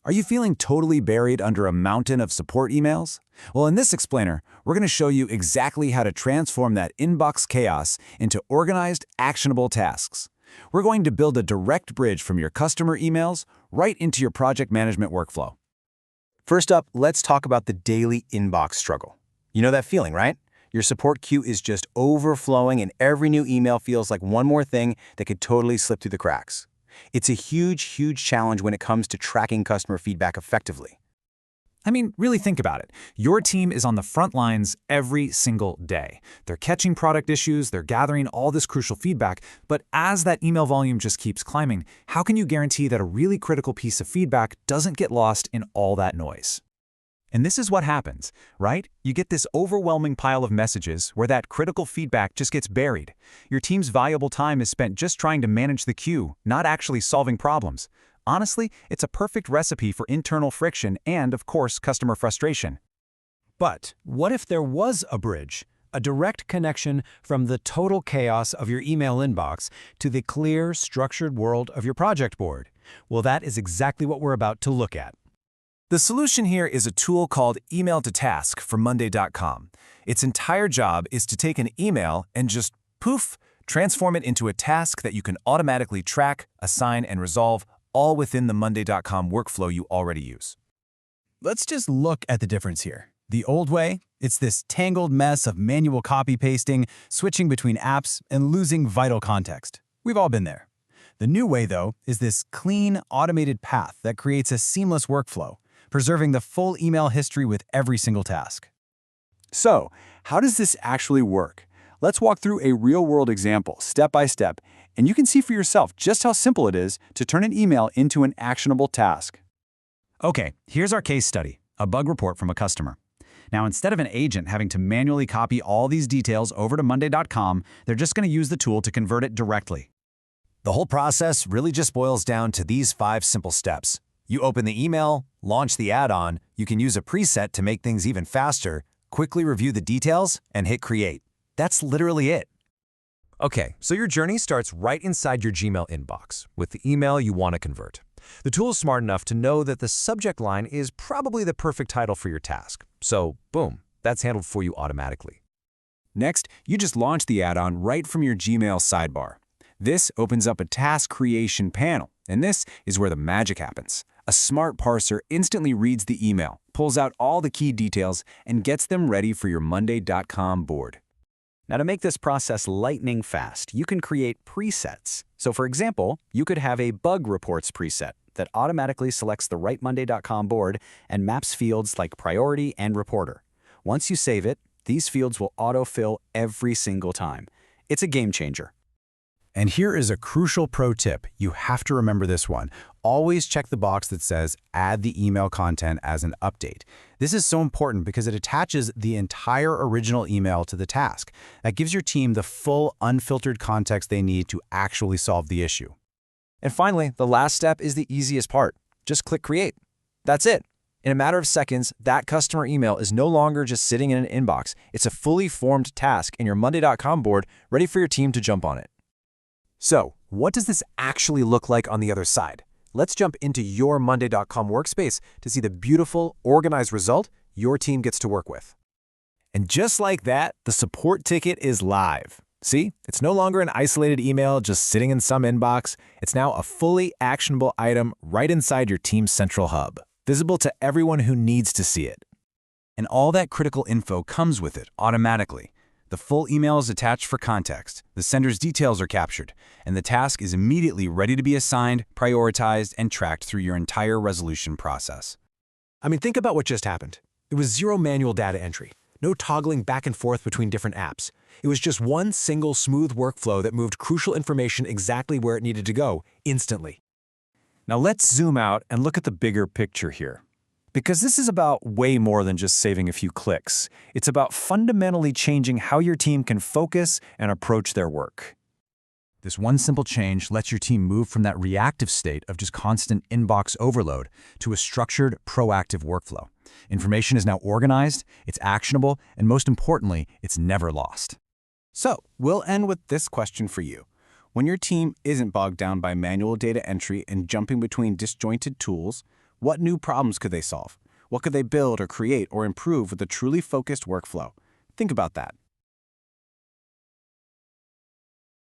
Are you feeling totally buried under a mountain of support emails? Well, in this explainer, we're going to show you exactly how to transform that inbox chaos into organized, actionable tasks. We're going to build a direct bridge from your customer emails right into your project management workflow. First up, let's talk about the daily inbox struggle. You know that feeling, right? Your support queue is just overflowing and every new email feels like one more thing that could totally slip through the cracks. It's a huge challenge when it comes to tracking customer feedback effectively. I mean, really think about it. Your team is on the front lines every single day. They're catching product issues, they're gathering all this crucial feedback, but as that email volume just keeps climbing, how can you guarantee that a really critical piece of feedback doesn't get lost in all that noise? And this is what happens, right? You get this overwhelming pile of messages where that critical feedback just gets buried. Your team's valuable time is spent just trying to manage the queue, not actually solving problems. Honestly, it's a perfect recipe for internal friction and, of course, customer frustration. But what if there was a bridge, a direct connection from the total chaos of your email inbox to the clear, structured world of your project board? Well, that is exactly what we're about to look at. The solution here is a tool called Email to Task from Monday.com. Its entire job is to take an email and just, poof, transform it into a task that you can automatically track, assign, and resolve all within the Monday.com workflow you already use. Let's just look at the difference here. The old way, it's this tangled mess of manual copy-pasting, switching between apps, and losing vital context. We've all been there. The new way, though, is this clean, automated path that creates a seamless workflow, preserving the full email history with every single task. So, how does this actually work? Let's walk through a real-world example, step by step, and you can see for yourself just how simple it is to turn an email into an actionable task. Okay, here's our case study, a bug report from a customer. Now, instead of an agent having to manually copy all these details over to Monday.com, they're just going to use the tool to convert it directly. The whole process really just boils down to these 5 simple steps. You open the email, launch the add-on, you can use a preset to make things even faster, quickly review the details, and hit create. That's literally it. Okay, so your journey starts right inside your Gmail inbox with the email you want to convert. The tool is smart enough to know that the subject line is probably the perfect title for your task. So, boom, that's handled for you automatically. Next, you just launch the add-on right from your Gmail sidebar. This opens up a task creation panel, and this is where the magic happens. A smart parser instantly reads the email, pulls out all the key details, and gets them ready for your Monday.com board. Now, to make this process lightning fast, you can create presets. So, for example, you could have a bug reports preset that automatically selects the right Monday.com board and maps fields like priority and reporter. Once you save it, these fields will autofill every single time. It's a game changer. And here is a crucial pro tip. You have to remember this one. Always check the box that says add the email content as an update. This is so important because it attaches the entire original email to the task. That gives your team the full unfiltered context they need to actually solve the issue. And finally, the last step is the easiest part. Just click create. That's it. In a matter of seconds, that customer email is no longer just sitting in an inbox. It's a fully formed task in your Monday.com board ready for your team to jump on it. So, what does this actually look like on the other side? Let's jump into your Monday.com workspace to see the beautiful, organized result your team gets to work with. And just like that, the support ticket is live. See, it's no longer an isolated email just sitting in some inbox. It's now a fully actionable item right inside your team's central hub, visible to everyone who needs to see it. And all that critical info comes with it automatically. The full email is attached for context, the sender's details are captured, and the task is immediately ready to be assigned, prioritized, and tracked through your entire resolution process. I mean, think about what just happened. It was zero manual data entry, no toggling back and forth between different apps. It was just one single smooth workflow that moved crucial information exactly where it needed to go, instantly. Now let's zoom out and look at the bigger picture here. Because this is about way more than just saving a few clicks. It's about fundamentally changing how your team can focus and approach their work. This one simple change lets your team move from that reactive state of just constant inbox overload to a structured, proactive workflow. Information is now organized, it's actionable, and most importantly, it's never lost. So, we'll end with this question for you. When your team isn't bogged down by manual data entry and jumping between disjointed tools, What new problems could they solve? What could they build or create or improve with a truly focused workflow? Think about that.